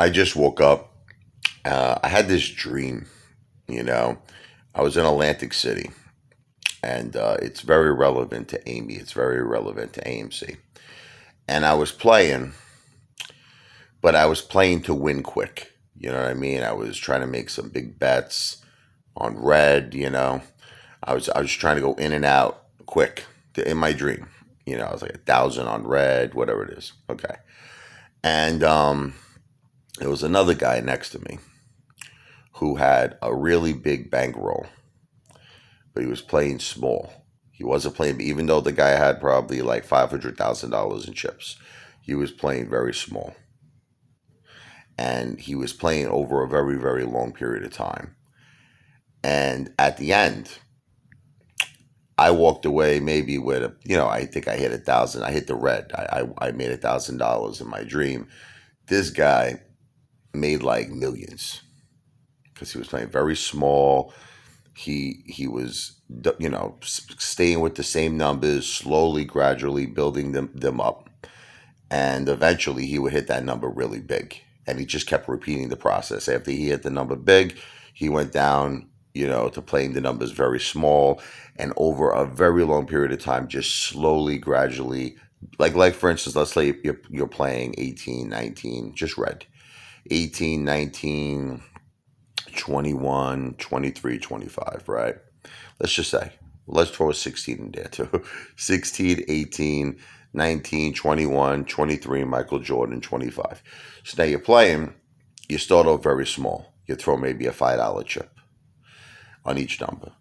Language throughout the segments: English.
I just woke up. I had this dream, you know. I was in Atlantic City, and it's very relevant to Amy. It's very relevant to AMC. And I was playing, but I was playing to win quick. You know what I mean? I was trying to make some big bets on red. I was trying to go in and out quick in my dream. I was like 1,000 on red, whatever it is. Okay, and there was another guy next to me who had a really big bankroll, but he was playing small. He wasn't playing, even though the guy had probably like $500,000 in chips. He was playing very small, and he was playing over a very, very long period of time. And at the end, I walked away maybe with I think I hit 1,000. I hit the red. I made $1,000 in my dream. This guy made like millions because he was playing very small. He was staying with the same numbers, slowly, gradually building them up, and eventually he would hit that number really big. And he just kept repeating the process. After he hit the number big, he went down, to playing the numbers very small, and over a very long period of time, just slowly, gradually, like for instance, let's say you're playing 18, 19, just red, 18, 19, 21, 23, 25, right? Let's just say, let's throw a 16 in there too. 16, 18, 19, 21, 23, Michael Jordan, 25. So now you're playing, you start off very small. You throw maybe a $5 chip on each number.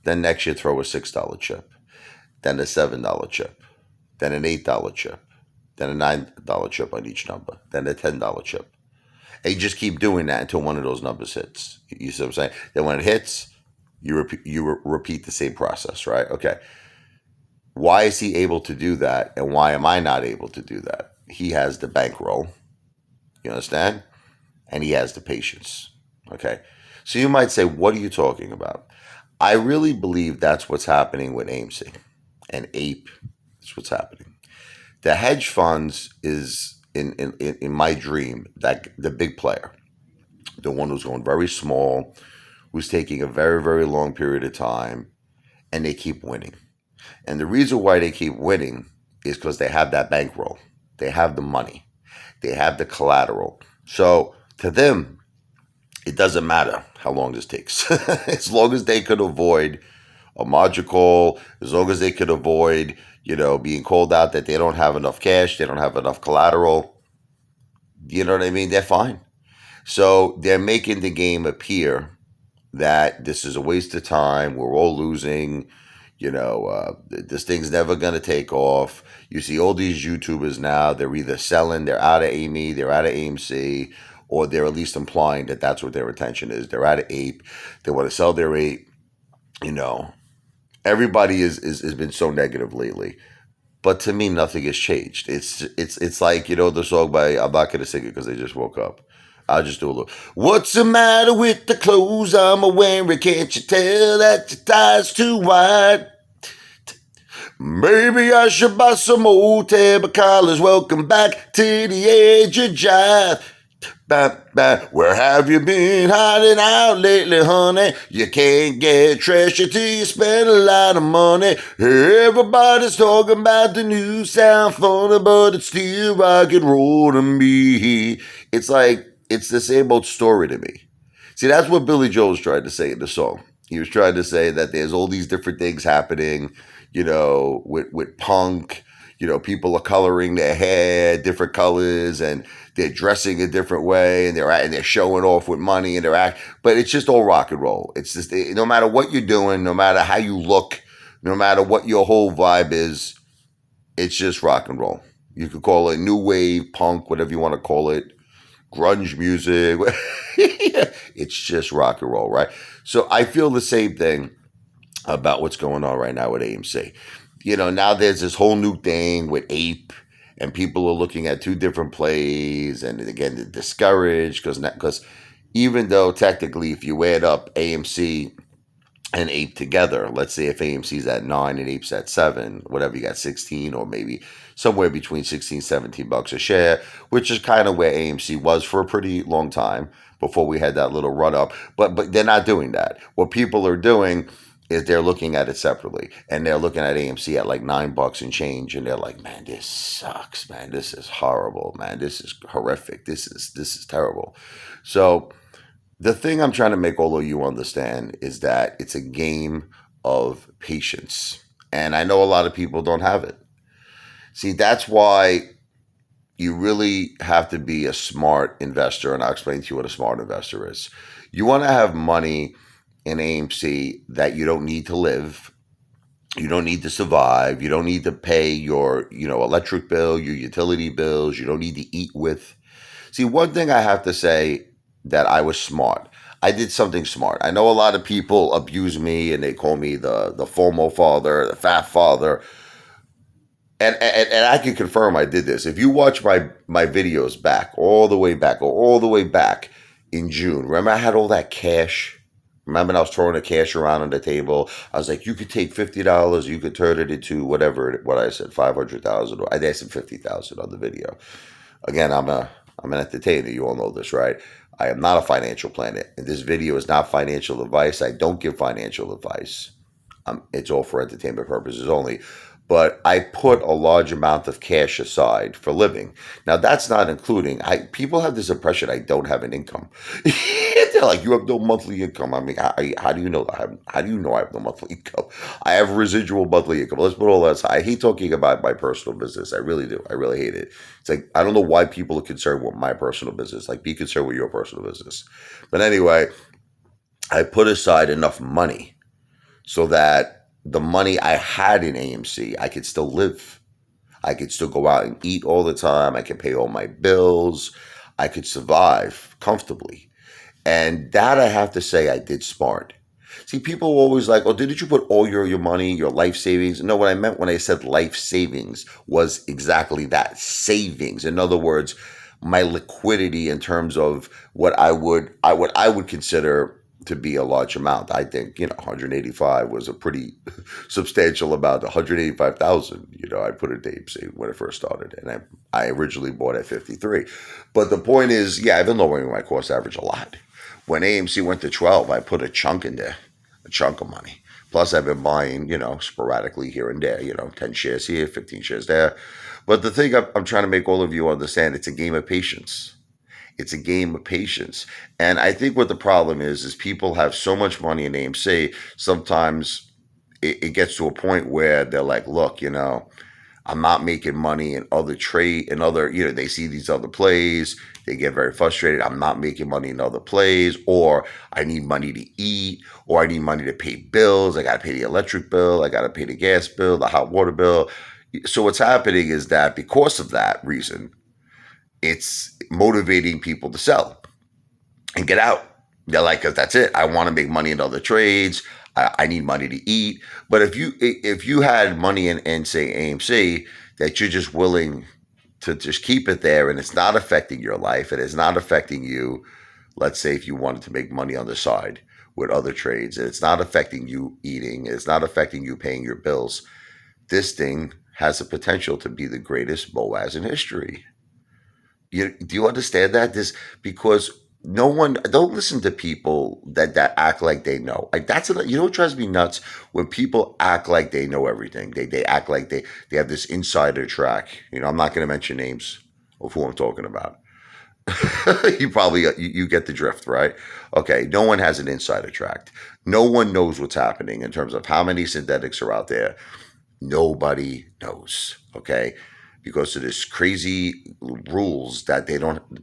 Then next you throw a $6 chip. Then a $7 chip. Then an $8 chip. Then a $9 chip on each number. Then a $10 chip. And you just keep doing that until one of those numbers hits. You see what I'm saying? Then when it hits, you repeat the same process, right? Okay. Why is he able to do that, and why am I not able to do that? He has the bankroll. You understand? And he has the patience. Okay. So you might say, what are you talking about? I really believe that's what's happening with AMC and APE. That's what's happening. The hedge funds is in my dream, that the big player, the one who's going very small, who's taking a very, very long period of time, and they keep winning. And the reason why they keep winning is because they have that bankroll. They have the money. They have the collateral. So to them, it doesn't matter how long this takes. As long as they could avoid a margin call, as long as they could avoid, being called out that they don't have enough cash, they don't have enough collateral, you know what I mean? They're fine. So they're making the game appear that this is a waste of time. We're all losing. This thing's never going to take off. You see all these YouTubers now, they're either selling, they're out of AME, they're out of AMC, or they're at least implying that that's what their intention is. They're out of APE. They want to sell their APE. Everybody has been so negative lately. But to me, nothing has changed. It's like, the song by, I'm not going to sing it because I just woke up. I'll just do a little. What's the matter with the clothes I'm wearing? Can't you tell that your tie's too wide? Maybe I should buy some old tab collars. Welcome back to the edge of jive. Where have you been hiding out lately, honey? You can't get treasure till you spend a lot of money. Everybody's talking about the new sound funny, but it's still rock and roll to me. It's like, it's the same old story to me. See, that's what Billy Joel's trying to say in the song. He was trying to say that there's all these different things happening, with punk. People are coloring their hair different colors, and they're dressing a different way, and they're showing off with money, and but it's just all rock and roll. It's just, no matter what you're doing, no matter how you look, no matter what your whole vibe is, it's just rock and roll. You could call it new wave, punk, whatever you want to call it, grunge music. It's just rock and roll, right? So I feel the same thing about what's going on right now with AMC. Now there's this whole new thing with APE, and people are looking at two different plays, and again, they're discouraged because even though technically, if you add up AMC and Ape together. Let's say if AMC's at 9 and Ape's at 7, whatever, you got 16, or maybe somewhere between 16, $17 a share, which is kind of where AMC was for a pretty long time before we had that little run up. But they're not doing that. What people are doing is they're looking at it separately, and they're looking at AMC at like $9 and change, and they're like, man, this sucks, man. This is horrible, man. This is horrific. This is terrible. So the thing I'm trying to make all of you understand is that it's a game of patience. And I know a lot of people don't have it. See, that's why you really have to be a smart investor. And I'll explain to you what a smart investor is. You want to have money in AMC that you don't need to live. You don't need to survive. You don't need to pay your, electric bill, your utility bills. You don't need to eat with. See, one thing I have to say that I was smart. I did something smart. I know a lot of people abuse me and they call me the FOMO father, the fat father. And I can confirm I did this. If you watch my videos back, all the way back, or all the way back in June, remember I had all that cash? Remember I was throwing the cash around on the table? I was like, you could take $50, you could turn it into what I said, 500,000. I said 50,000 on the video. Again, I'm an entertainer. You all know this, right? I am not a financial planner. And this video is not financial advice. I don't give financial advice. It's all for entertainment purposes only. But I put a large amount of cash aside for living. Now, that's not including, people have this impression I don't have an income. They're like, you have no monthly income. I mean, how do you know? How do you know I have no monthly income? I have residual monthly income. Let's put all that aside. I hate talking about my personal business. I really do. I really hate it. It's like, I don't know why people are concerned with my personal business. Like, be concerned with your personal business. But anyway, I put aside enough money so that the money I had in AMC, I could still live. I could still go out and eat all the time. I could pay all my bills. I could survive comfortably. And that I have to say I did smart. See, people are always like, oh, didn't you put all your money, your life savings? No, what I meant when I said life savings was exactly that, savings. In other words, my liquidity in terms of what I would consider to be a large amount. I think, 185 was a pretty substantial amount. 185,000, I put it to AMC when it first started, and I originally bought at 53. But the point is, yeah, I've been lowering my cost average a lot. When AMC went to 12, I put a chunk in there, a chunk of money. Plus, I've been buying, sporadically here and there, 10 shares here, 15 shares there. But the thing I'm trying to make all of you understand, it's a game of patience. It's a game of patience. And I think what the problem is people have so much money in AMC, sometimes it gets to a point where they're like, look, I'm not making money in other, they see these other plays, they get very frustrated. I'm not making money in other plays, or I need money to eat, or I need money to pay bills. I got to pay the electric bill. I got to pay the gas bill, the hot water bill. So what's happening is that because of that reason, it's motivating people to sell and get out. They're like, because that's it. I want to make money in other trades. I need money to eat. But if you had money in say AMC that you're just willing to just keep it there, and it's not affecting your life, and it's not affecting you, let's say if you wanted to make money on the side with other trades, and it's not affecting you eating, it's not affecting you paying your bills, this thing has the potential to be the greatest Boaz in history. Do you understand that? Because no one, don't listen to people that act like they know. Like what drives me nuts when people act like they know everything. They act like they have this insider track. I'm not going to mention names of who I'm talking about. You get the drift, right? Okay, no one has an insider track. No one knows what's happening in terms of how many synthetics are out there. Nobody knows. Okay, because of this crazy rules that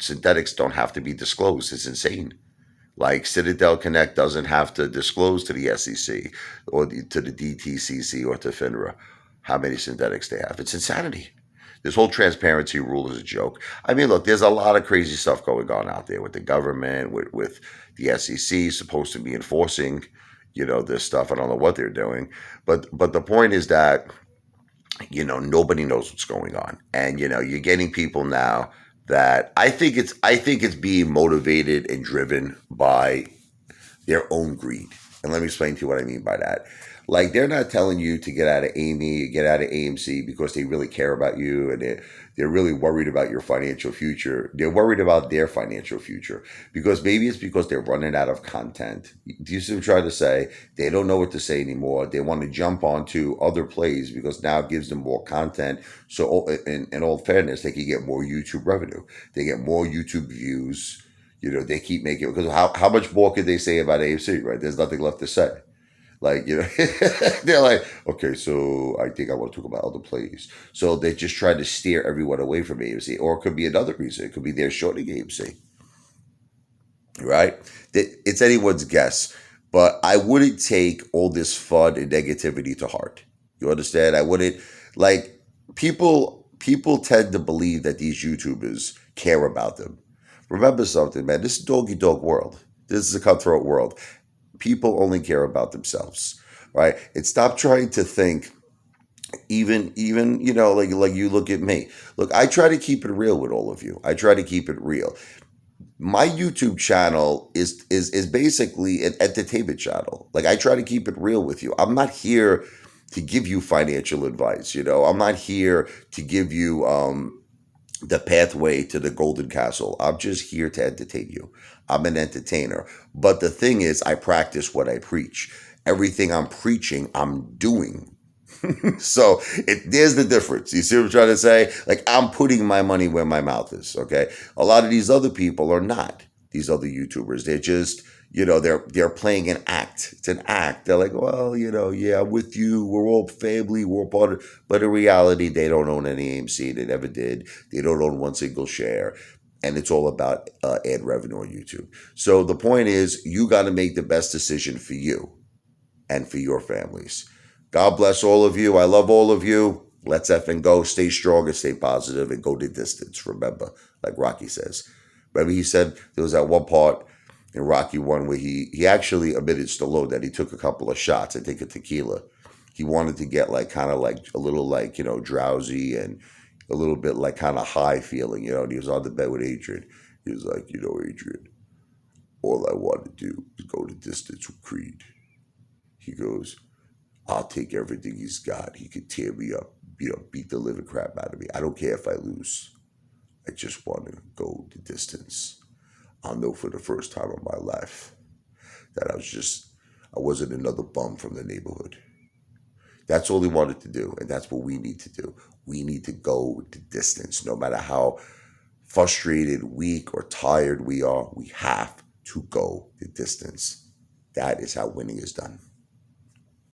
synthetics don't have to be disclosed. It's insane. Like Citadel Connect doesn't have to disclose to the SEC or to the DTCC or to FINRA how many synthetics they have. It's insanity. This whole transparency rule is a joke. I mean, look, there's a lot of crazy stuff going on out there with the government, with the SEC supposed to be enforcing, this stuff. I don't know what they're doing. But the point is that nobody knows what's going on. And, you're getting people now that I think it's being motivated and driven by their own greed. And let me explain to you what I mean by that. Like, they're not telling you to get out of Amy, get out of AMC because they really care about you and they're really worried about your financial future. They're worried about their financial future because maybe it's because they're running out of content. Do you see what I'm trying to say? They don't know what to say anymore. They want to jump onto other plays because now it gives them more content. So, in all fairness, they can get more YouTube revenue. They get more YouTube views. They keep making, because how much more could they say about AFC, right? There's nothing left to say. Like, they're like, okay, so I think I want to talk about other plays. So they just try to steer everyone away from AFC. Or it could be another reason. It could be they're shorting AFC, right? It's anyone's guess. But I wouldn't take all this FUD and negativity to heart. You understand? I wouldn't, like, people tend to believe that these YouTubers care about them. Remember something, man. This is a doggy dog world. This is a cutthroat world. People only care about themselves, right? And stop trying to think, even like you look at me. Look, I try to keep it real with all of you. I try to keep it real. My YouTube channel is basically an entertainment channel. Like, I try to keep it real with you. I'm not here to give you financial advice. I'm not here to give you the pathway to the golden castle. I'm just here to entertain you. I'm an entertainer. But the thing is, I practice what I preach. Everything I'm preaching, I'm doing. So there's the difference. You see what I'm trying to say? Like, I'm putting my money where my mouth is. Okay. A lot of these other people are not. These other YouTubers, they're just, they're playing an act. It's an act. They're like, well, yeah, I'm with you. We're all family. We're all part of. But in reality, they don't own any AMC. They never did. They don't own one single share. And it's all about ad revenue on YouTube. So the point is, you got to make the best decision for you and for your families. God bless all of you. I love all of you. Let's effing go. Stay strong and stay positive and go the distance. Remember, like Rocky says. Remember, he said there was that one part in Rocky 1 where he actually admitted Stallone that he took a couple of shots, I think, of tequila. He wanted to get like kind of like a little like, drowsy and a little bit like kind of high feeling, and he was on the bed with Adrian. He was like, Adrian, all I want to do is go the distance with Creed. He goes, I'll take everything he's got. He could tear me up, beat the living crap out of me. I don't care if I lose. I just want to go the distance. I'll know for the first time in my life that I wasn't another bum from the neighborhood. That's all he wanted to do, and that's what we need to do. We need to go the distance. No matter how frustrated, weak, or tired we are, we have to go the distance. That is how winning is done.